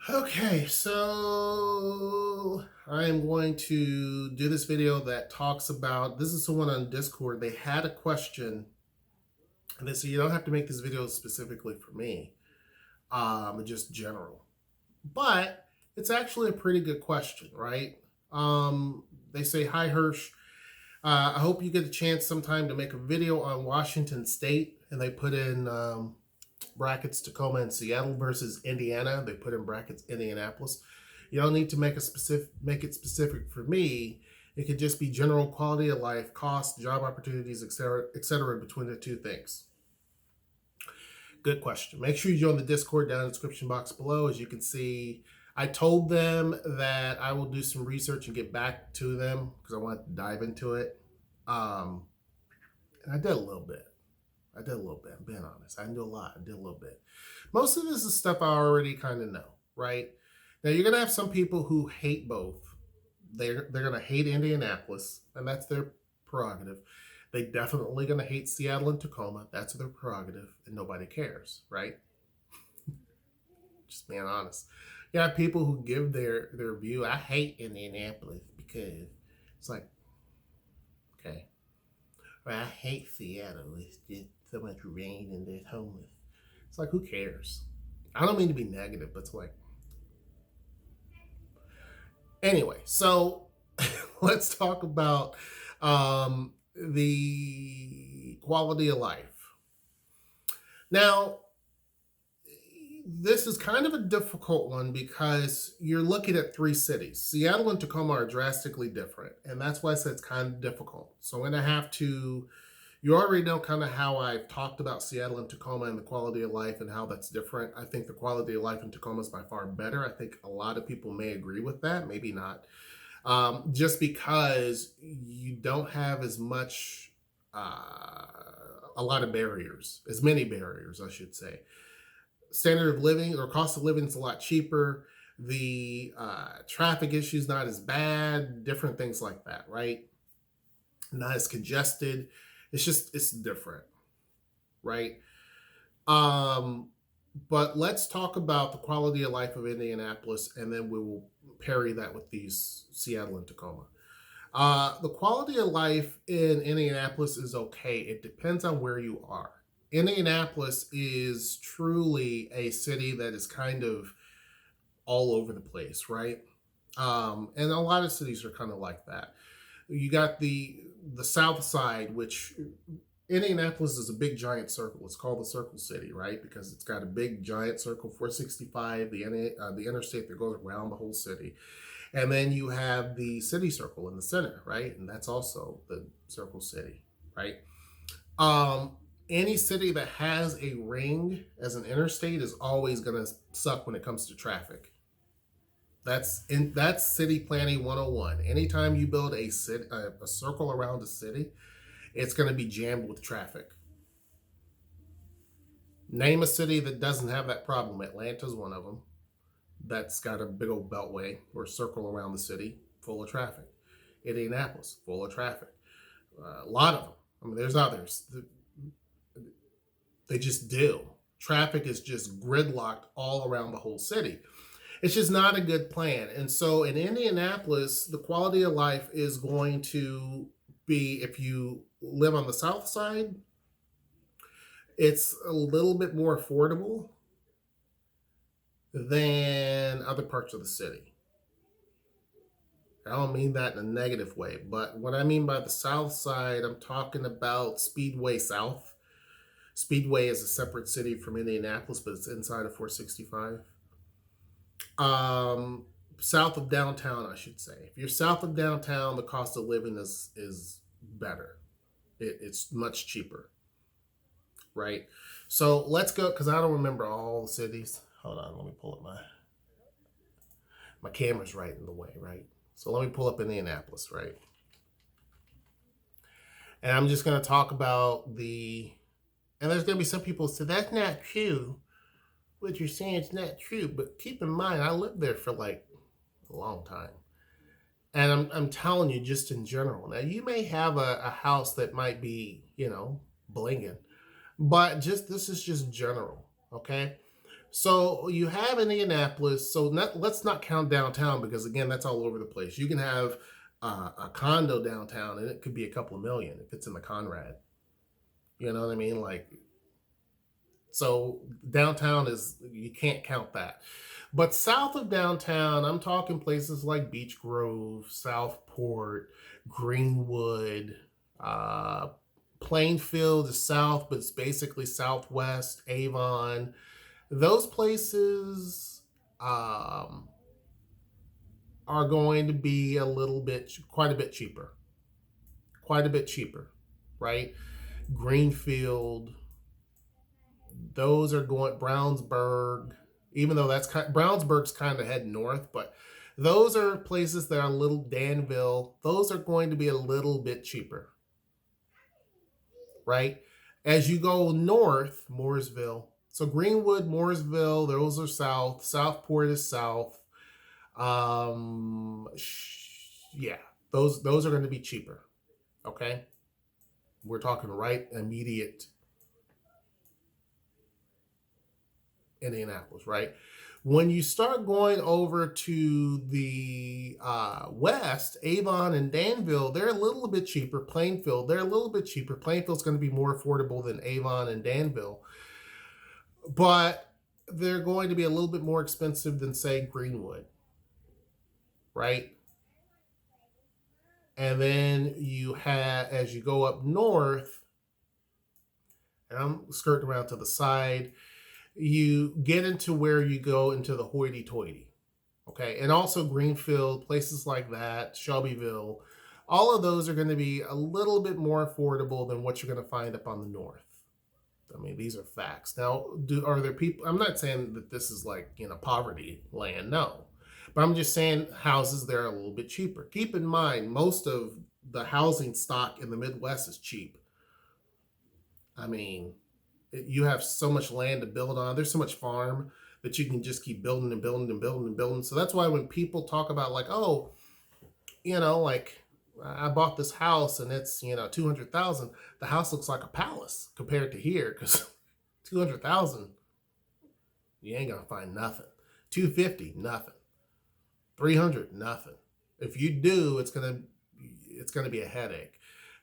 Okay, so I'm going to do this video that talks about this is someone on Discord. They had a question, and they said you don't have to make this video specifically for me, just general. But it's actually a pretty good question, right? They say, "Hi Hirsch, I hope you get a chance sometime to make a video on Washington State," and they put in brackets Tacoma and Seattle versus Indiana. They put in brackets Indianapolis. You don't need to make it specific for me. It could just be general quality of life, cost, job opportunities, etc. between the two things. Good question. Make sure you join the Discord down in the description box below. As you can see, I told them that I will do some research and get back to them because I want to dive into it. And I did a little bit. I'm being honest. I didn't do a lot. I did a little bit. Most of this is stuff I already kind of know, right? Now, you're going to have some people who hate both. They're going to hate Indianapolis, and that's their prerogative. They're definitely going to hate Seattle and Tacoma. That's their prerogative, and nobody cares, right? Just being honest. You have people who give their view. I hate Indianapolis because it's like, okay. Well, I hate Seattle. It's just so much rain and there's homeless. It's like, who cares? I don't mean to be negative, but it's like, anyway. So let's talk about the quality of life. Now, this is kind of a difficult one because you're looking at three cities. Seattle and Tacoma are drastically different, and that's why I said it's kind of difficult. So I'm going to have to, you already know kind of how I've talked about Seattle and Tacoma and the quality of life and how that's different. I think the quality of life in Tacoma is by far better. I think a lot of people may agree with that, maybe not. Just because you don't have as much, a lot of barriers, as many barriers, I should say. Standard of living or cost of living is a lot cheaper. The traffic issues not as bad, different things like that, right? Not as congested. It's different, right? But let's talk about the quality of life of Indianapolis, and then we will parry that with these Seattle and Tacoma. The quality of life in Indianapolis is okay. It depends on where you are. Indianapolis is truly a city that is kind of all over the place, right? And a lot of cities are kind of like that. You got the South Side, which Indianapolis is a big giant circle. It's called the Circle City, right? Because it's got a big giant circle, 465, the interstate that goes around the whole city. And then you have the city circle in the center, right? And that's also the Circle City, right? Any city that has a ring as an interstate is always going to suck when it comes to traffic. That's city planning 101. Anytime you build a circle around a city, it's going to be jammed with traffic. Name a city that doesn't have that problem. Atlanta's one of them. That's got a big old beltway or circle around the city full of traffic. Indianapolis, full of traffic. A lot of them. I mean, there's others. They just do. Traffic is just gridlocked all around the whole city. It's just not a good plan. And so in Indianapolis, the quality of life is going to be, if you live on the south side, it's a little bit more affordable than other parts of the city. I don't mean that in a negative way, but what I mean by the south side, I'm talking about Speedway South. Speedway is a separate city from Indianapolis, but it's inside of 465. South of downtown, I should say. If you're south of downtown, the cost of living is better. It's much cheaper, right? So let's go, because I don't remember all the cities. Hold on, let me pull up my camera's right in the way, right? So let me pull up Indianapolis, right? And I'm just going to talk about and there's going to be some people who say, that's not true. What you're saying is not true. But keep in mind, I lived there for like a long time. And I'm telling you, just in general. Now, you may have a house that might be, blinging. But this is just general, okay? So you have Indianapolis. So let's not count downtown, because again, that's all over the place. You can have a condo downtown and it could be a couple of million if it's in the Conrad. You know what I mean? Like, so downtown is, you can't count that. But south of downtown, I'm talking places like Beech Grove, Southport, Greenwood, Plainfield is south, but it's basically southwest, Avon. Those places are going to be quite a bit cheaper. Quite a bit cheaper, right? Greenfield, those are going, Brownsburg, even though Brownsburg's kind of heading north, but those are places that are Danville, those are going to be a little bit cheaper, right? As you go north, Mooresville, so Greenwood, Mooresville, those are south. Southport is south. Yeah, those are going to be cheaper, okay? We're talking right immediate Indianapolis, right? When you start going over to the west, Avon and Danville, they're a little bit cheaper. Plainfield, they're a little bit cheaper. Plainfield's going to be more affordable than Avon and Danville, but they're going to be a little bit more expensive than, say, Greenwood, right? And then you have, as you go up north, and I'm skirting around to the side, you get into where you go into the hoity-toity, okay? And also Greenfield, places like that, Shelbyville, all of those are going to be a little bit more affordable than what you're going to find up on the north. I mean, these are facts. Now, are there people, I'm not saying that this is like, poverty land, no. But I'm just saying houses there are a little bit cheaper. Keep in mind, most of the housing stock in the Midwest is cheap. I mean, you have so much land to build on. There's so much farm that you can just keep building and building and building and building. So that's why when people talk about like, oh, like I bought this house and it's, $200,000, the house looks like a palace compared to here, because $200,000, you ain't gonna find nothing. $250, nothing. $300, nothing. If you do, it's gonna be a headache.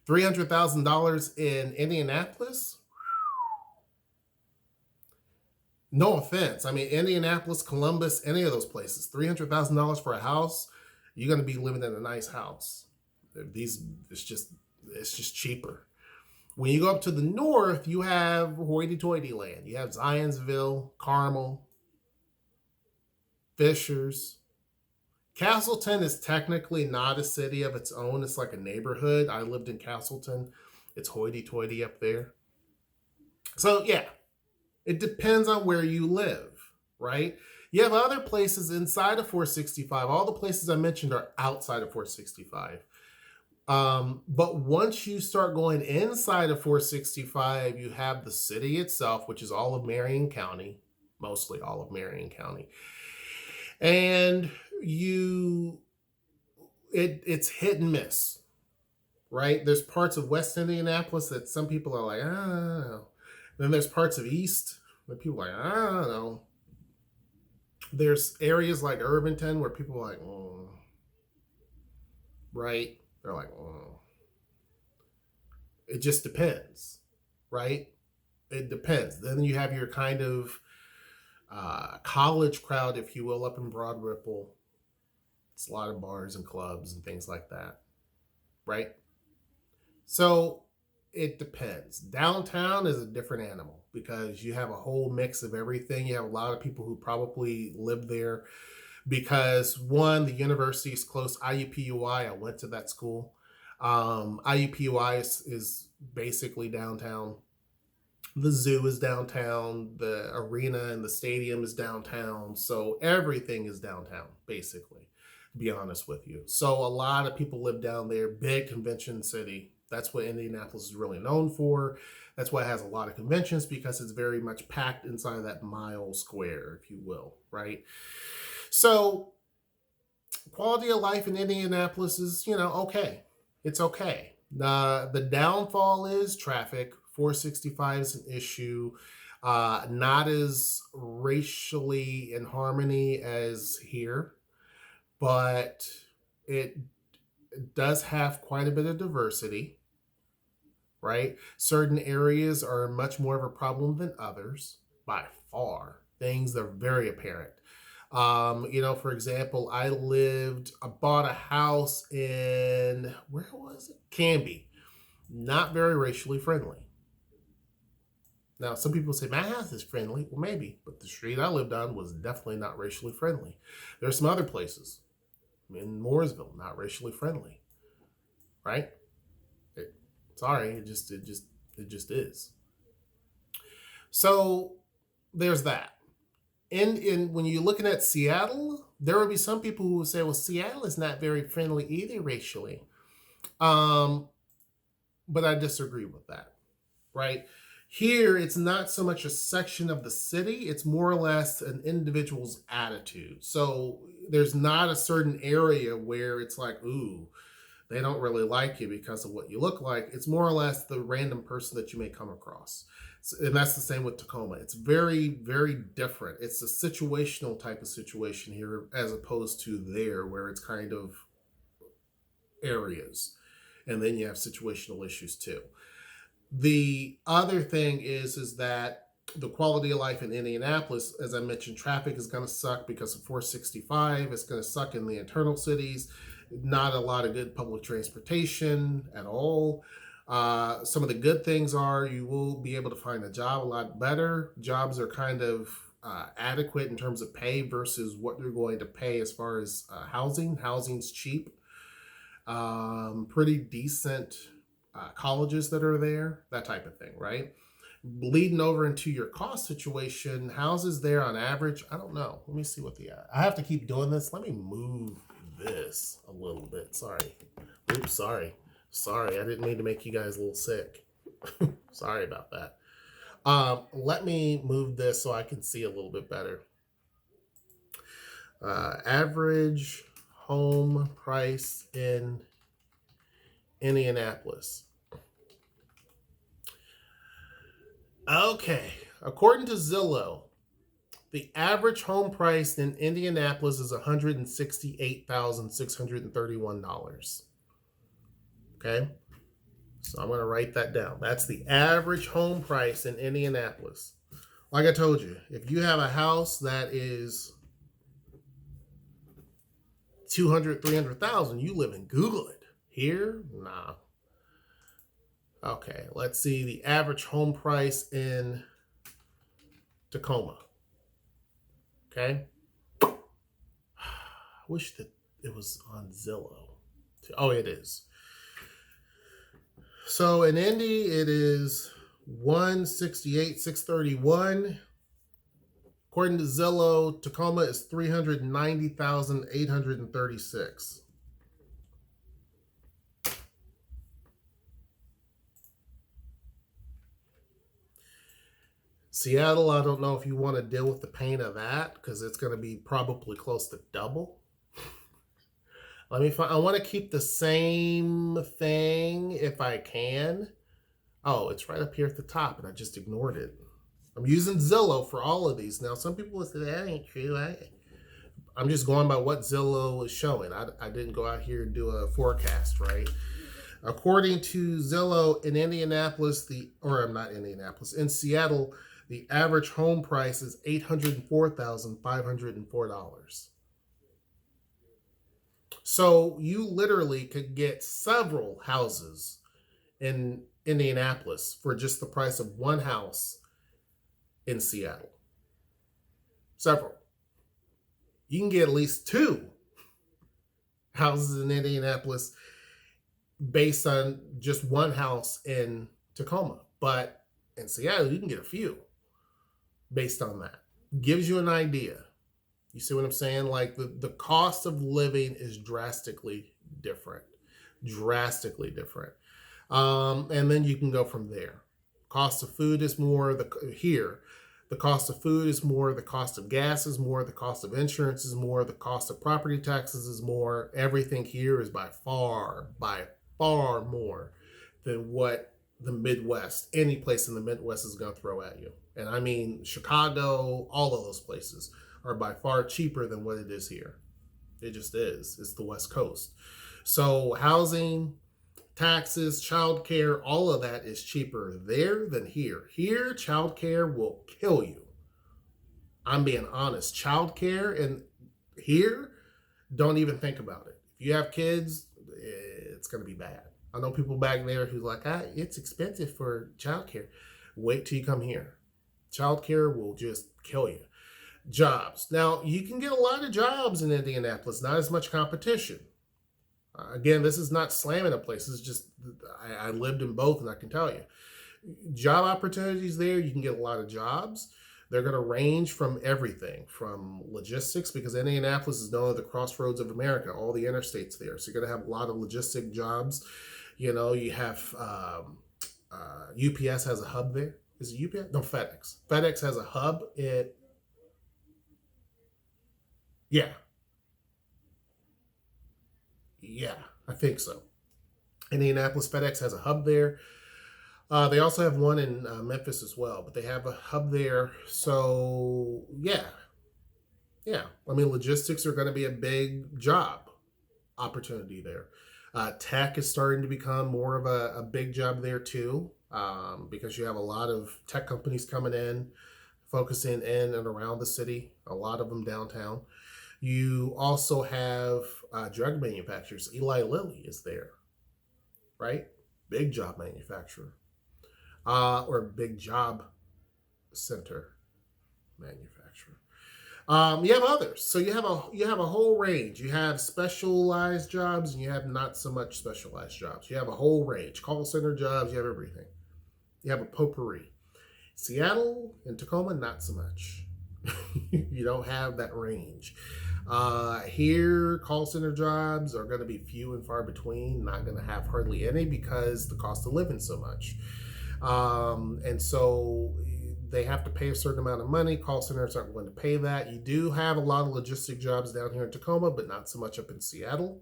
$300,000 in Indianapolis. No offense. I mean, Indianapolis, Columbus, any of those places, $300,000 for a house, you're going to be living in a nice house. It's just cheaper. When you go up to the north, you have hoity-toity land. You have Zionsville, Carmel, Fishers. Castleton is technically not a city of its own. It's like a neighborhood. I lived in Castleton. It's hoity-toity up there. So, yeah. It depends on where you live, right? You have other places inside of 465. All the places I mentioned are outside of 465. But once you start going inside of 465, you have the city itself, which is all of Marion County, mostly all of Marion County. And it's hit and miss, right? There's parts of West Indianapolis that some people are like, I don't know. Then there's parts of East that people are like, I don't know. There's areas like Irvington where people are like, right? They're like, It just depends, right? It depends. Then you have your kind of college crowd, if you will, up in Broad Ripple. It's a lot of bars and clubs and things like that, right? So it depends. Downtown is a different animal because you have a whole mix of everything. You have a lot of people who probably live there because, one, the university is close. IUPUI, I went to that school. IUPUI is basically downtown. The zoo is downtown. The arena and the stadium is downtown. So everything is downtown, basically, to be honest with you. So a lot of people live down there. Big convention city. That's what Indianapolis is really known for. That's why it has a lot of conventions, because it's very much packed inside of that mile square, if you will, right? So quality of life in Indianapolis is, okay. It's okay. The downfall is traffic. 465 is an issue. Not as racially in harmony as here, but it does have quite a bit of diversity, right? Certain areas are much more of a problem than others by far. Things that are very apparent. For example, I bought a house in, where was it? Canby. Not very racially friendly. Now, some people say, my house is friendly. Well, maybe, but the street I lived on was definitely not racially friendly. There's some other places in Mooresville, not racially friendly, right? It just is. So there's that. And when you're looking at Seattle, there will be some people who will say, well, Seattle is not very friendly either racially. But I disagree with that, right? Here, it's not so much a section of the city. It's more or less an individual's attitude. So there's not a certain area where it's like, ooh, they don't really like you because of what you look like. It's more or less the random person that you may come across. And that's the same with Tacoma. It's very, very different. It's a situational type of situation here as opposed to there where it's kind of areas. And then you have situational issues too. The other thing is that the quality of life in Indianapolis, as I mentioned, traffic is going to suck because of 465. It's going to suck in the internal cities. Not a lot of good public transportation at all. Some of the good things are you will be able to find a job a lot better. Jobs are kind of adequate in terms of pay versus what you're going to pay as far as housing. Housing's cheap. Pretty decent colleges that are there, that type of thing, right? Bleeding over into your cost situation, houses there on average, I don't know. Let me see what I have to keep doing this. Let me move this a little bit. Sorry. Oops, sorry. Sorry, I didn't mean to make you guys a little sick. Sorry about that. Let me move this so I can see a little bit better. Average home price in Indianapolis. Okay, according to Zillow, the average home price in Indianapolis is $168,631. Okay, so I'm going to write that down. That's the average home price in Indianapolis. Like I told you, if you have a house that is 200, 300,000, you live in Google it. Here, nah. Okay, let's see the average home price in Tacoma. Okay. I wish that it was on Zillow. Oh, it is. So in Indy, it is 168,631. According to Zillow, Tacoma is 390,836. Seattle, I don't know if you want to deal with the pain of that because it's going to be probably close to double. Let me find. I want to keep the same thing if I can. Oh, it's right up here at the top, and I just ignored it. I'm using Zillow for all of these. Now, some people will say, that ain't true. I'm just going by what Zillow is showing. I didn't go out here and do a forecast, right? According to Zillow, in Indianapolis, in Seattle, the average home price is $804,504. So you literally could get several houses in Indianapolis for just the price of one house in Seattle. Several. You can get at least two houses in Indianapolis based on just one house in Tacoma. But in Seattle, you can get a few based on that. Gives you an idea. You see what I'm saying? Like the cost of living is drastically different. Drastically different. And then you can go from there. Cost of food is more here. The cost of food is more, the cost of gas is more, the cost of insurance is more, the cost of property taxes is more. Everything here is by far more than what the Midwest, any place in the Midwest is going to throw at you. And I mean, Chicago, all of those places are by far cheaper than what it is here. It just is. It's the West Coast. So housing, taxes, childcare, all of that is cheaper there than here. Here, childcare will kill you. I'm being honest. Childcare and here, don't even think about it. If you have kids, it's going to be bad. I know people back there who's like, it's expensive for childcare. Wait till you come here. Childcare will just kill you. Jobs. Now, you can get a lot of jobs in Indianapolis, not as much competition. Again, this is not slamming a place. This is just, I lived in both and I can tell you. Job opportunities there, you can get a lot of jobs. They're going to range from everything, from logistics, because Indianapolis is known as the crossroads of America, all the interstates there. So you're going to have a lot of logistic jobs. You know, you have UPS has a hub there. Is it UPS? No, FedEx. FedEx has a hub yeah, I think so. Indianapolis FedEx has a hub there. They also have one in Memphis as well, but they have a hub there. So yeah. I mean, logistics are going to be a big job opportunity there. Tech is starting to become more of a big job there too, because you have a lot of tech companies coming in, focusing in and around the city, a lot of them downtown. You also have drug manufacturers. Eli Lilly is there, right? Big job manufacturer, or big job center manufacturer. You have others. So you have a whole range. You have specialized jobs and you have not so much specialized jobs. You have a whole range. Call center jobs, you have everything. You have a potpourri. Seattle and Tacoma, not so much. You don't have that range. Here, call center jobs are going to be few and far between, not going to have hardly any because the cost of living so much. And so they have to pay a certain amount of money. Call centers aren't going to pay that. You do have a lot of logistic jobs down here in Tacoma, but not so much up in Seattle.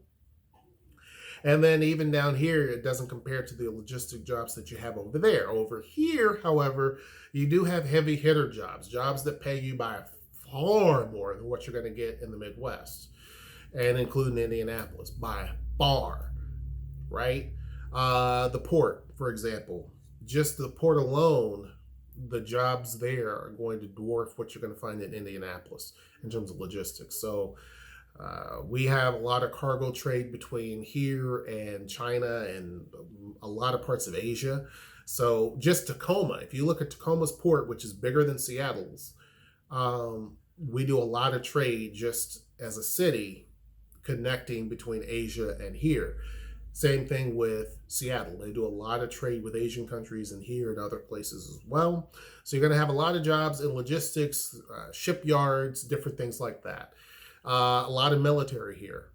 And then even down here, it doesn't compare to the logistic jobs that you have over there. Over here, however, you do have heavy hitter jobs, jobs that pay you by far more than what you're going to get in the Midwest, and including Indianapolis, by far, right? The port, for example, just the port alone, the jobs there are going to dwarf what you're going to find in Indianapolis in terms of logistics. So we have a lot of cargo trade between here and China and a lot of parts of Asia. So just Tacoma, if you look at Tacoma's port, which is bigger than Seattle's, we do a lot of trade just as a city connecting between Asia and here. Same thing with Seattle. They do a lot of trade with Asian countries and here and other places as well. So you're going to have a lot of jobs in logistics, shipyards, different things like that. A lot of military here.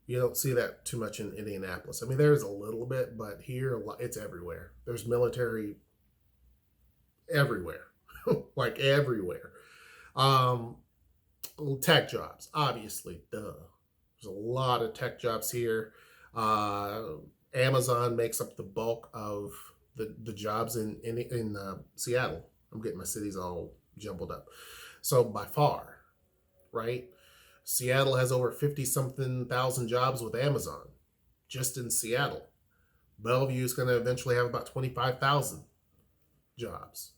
You don't see that too much in Indianapolis. I mean, there's a little bit, but here it's everywhere. There's military everywhere, like everywhere. Tech jobs, obviously, duh. There's a lot of tech jobs here. Amazon makes up the bulk of the jobs in Seattle. I'm getting my cities all jumbled up. So by far, right? Seattle has over 50-something thousand jobs with Amazon, just in Seattle. Bellevue is going to eventually have about 25,000 jobs,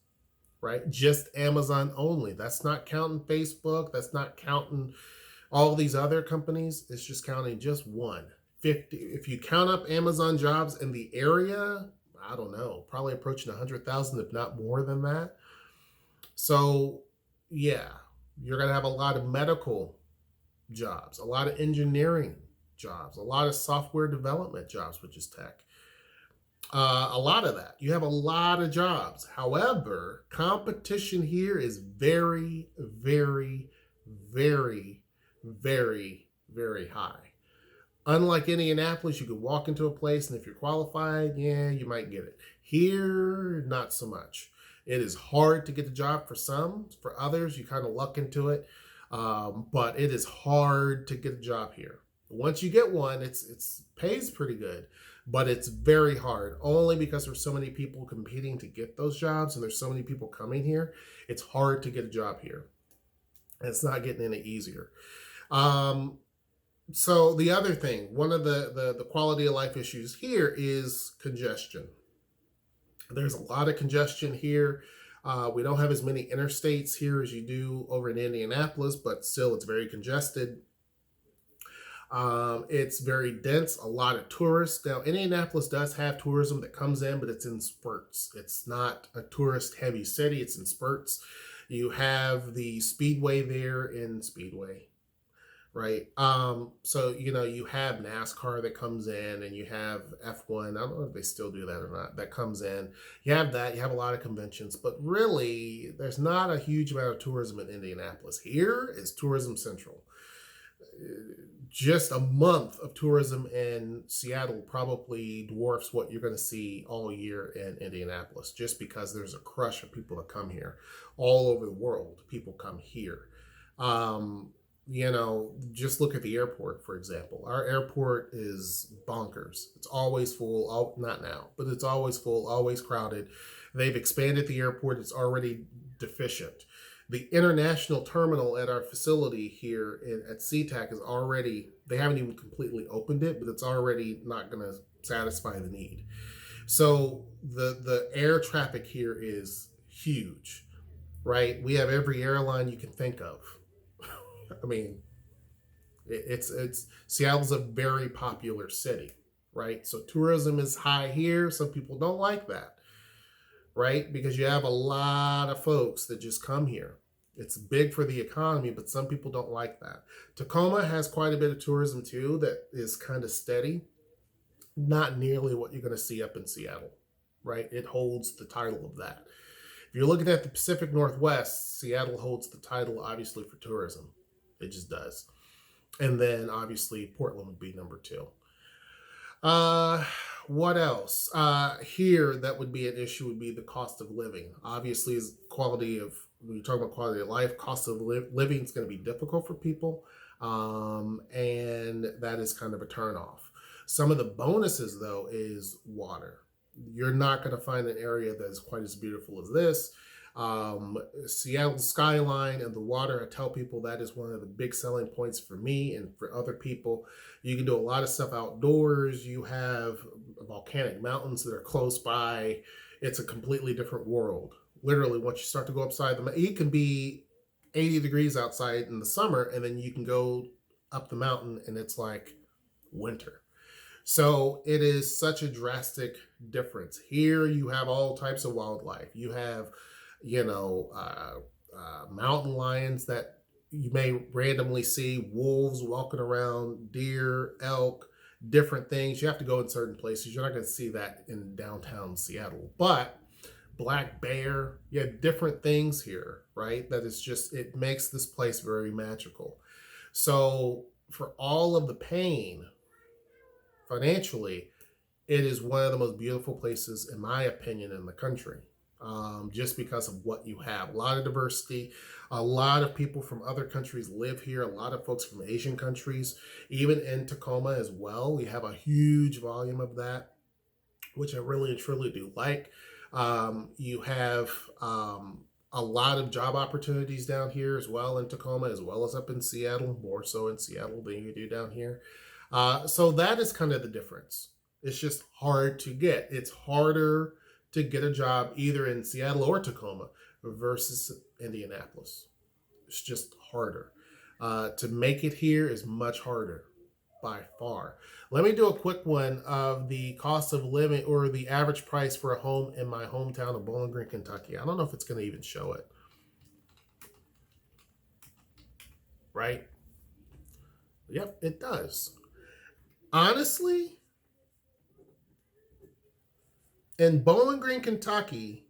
right? Just Amazon only. That's not counting Facebook. That's not counting all these other companies. It's just counting just 50. If you count up Amazon jobs in the area, I don't know, probably approaching 100,000, if not more than that. So yeah, you're going to have a lot of medical jobs, a lot of engineering jobs, a lot of software development jobs, which is tech. A lot of that. You have a lot of jobs. However, competition here is very, very, very, very, very high. Unlike Indianapolis, you could walk into a place and if you're qualified, yeah, you might get it. Here, not so much. It is hard to get the job for some. For others, you kind of luck into it. But it is hard to get a job here. Once you get one, it's pays pretty good. but it's very hard only because there's so many people competing to get those jobs and there's so many people coming here. It's hard to get a job here. It's not getting any easier. So the other thing, one of the quality of life issues here is congestion. There's a lot of congestion here. We don't have as many interstates here as you do over in Indianapolis, but still it's very congested. It's very dense, a lot of tourists. Now, Indianapolis does have tourism that comes in, but it's in spurts. It's not a tourist heavy city, it's in spurts. You have the Speedway there in Speedway, right? So, you have NASCAR that comes in and you have F1. I don't know if they still do that or not. That comes in. You have that. You have a lot of conventions, but really there's not a huge amount of tourism in Indianapolis. Here is tourism central. Just a month of tourism in Seattle probably dwarfs what you're going to see all year in Indianapolis, just because there's a crush of people that come here all over the world. People come here. Just look at the airport, for example. Our airport is bonkers. It's always full. Not now, but it's always full, always crowded. They've expanded the airport. It's already deficient. The international terminal at our facility here at SeaTac is already, they haven't even completely opened it, but it's already not going to satisfy the need. So the air traffic here is huge, right? We have every airline you can think of. I mean, it's Seattle's a very popular city, right? So tourism is high here. Some people don't like that, right? Because you have a lot of folks that just come here. It's big for the economy, but some people don't like that. Tacoma has quite a bit of tourism too that is kind of steady. Not nearly what you're going to see up in Seattle, right? It holds the title of that. If you're looking at the Pacific Northwest, Seattle holds the title, obviously, for tourism. It just does. And then, obviously, Portland would be number 2. What else? Here, that would be an issue, would be the cost of living. Obviously, is quality of, when you talk about quality of life, cost of living is going to be difficult for people. And that is kind of a turnoff. Some of the bonuses, though, is water. You're not going to find an area that is quite as beautiful as this. Seattle skyline and the water, I tell people that is one of the big selling points for me and for other people. You can do a lot of stuff outdoors. You have volcanic mountains that are close by. It's a completely different world. Literally, once you start to go upside it can be 80 degrees outside in the summer, and then you can go up the mountain and it's like winter. So it is such a drastic difference. Here you have all types of wildlife. You have mountain lions that you may randomly see, wolves walking around, deer, elk, different things. You have to go in certain places. You're not going to see that in downtown Seattle. But black bear, you have different things here, right? That is just, it makes this place very magical. So for all of the pain, financially, it is one of the most beautiful places, in my opinion, in the country. Just because of what you have. A lot of diversity. A lot of people from other countries live here. A lot of folks from Asian countries, even in Tacoma as well. We have a huge volume of that, which I really and truly do like. You have a lot of job opportunities down here as well in Tacoma, as well as up in Seattle, more so in Seattle than you do down here. So that is kind of the difference. It's just hard to get. It's harder to get a job either in Seattle or Tacoma versus Indianapolis. It's just harder. To make it here is much harder by far. Let me do a quick one of the cost of living or the average price for a home in my hometown of Bowling Green, Kentucky. I don't know if it's going to even show it. Right? Yep, it does. Honestly, in Bowling Green, Kentucky,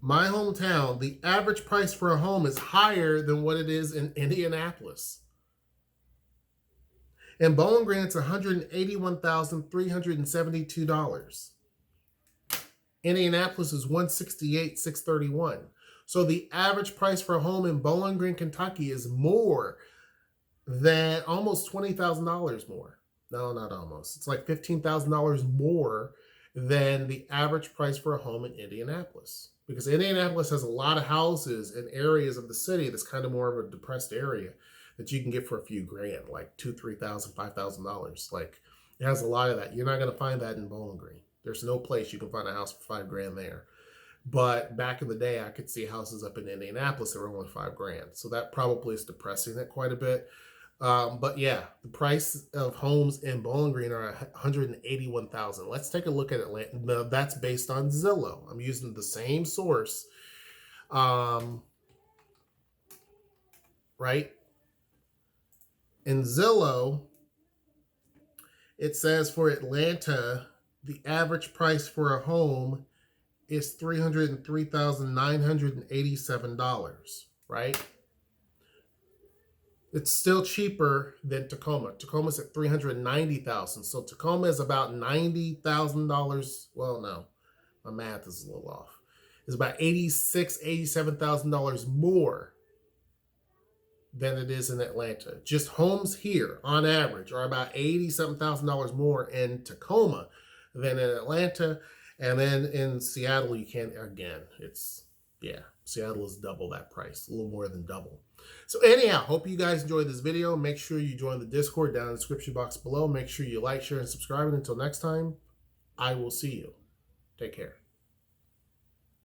my hometown, the average price for a home is higher than what it is in Indianapolis. In Bowling Green, it's $181,372. Indianapolis is $168,631. So the average price for a home in Bowling Green, Kentucky is more than almost $20,000 more. No, not almost. It's like $15,000 more than the average price for a home in Indianapolis. Because Indianapolis has a lot of houses in areas of the city that's kind of more of a depressed area that you can get for a few grand, like $2,000, $3,000, $5,000. Like, it has a lot of that. You're not going to find that in Bowling Green. There's no place you can find a house for $5,000 there. But back in the day, I could see houses up in Indianapolis that were only $5,000. So that probably is depressing it quite a bit. But yeah, the price of homes in Bowling Green are $181,000. Let's take a look at Atlanta. No, that's based on Zillow. I'm using the same source. Right? In Zillow, it says for Atlanta, the average price for a home is $303,987, right? It's still cheaper than Tacoma. Tacoma's at $390,000. So Tacoma is about $90,000. Well, no, my math is a little off. It's about $86,000, $87,000 more than it is in Atlanta. Just homes here, on average, are about $80,000 more in Tacoma than in Atlanta. And then in Seattle, you can't, again, Seattle is double that price, a little more than double. So anyhow, hope you guys enjoyed this video. Make sure you join the Discord down in the description box below. Make sure you like, share, and subscribe. And until next time, I will see you. Take care.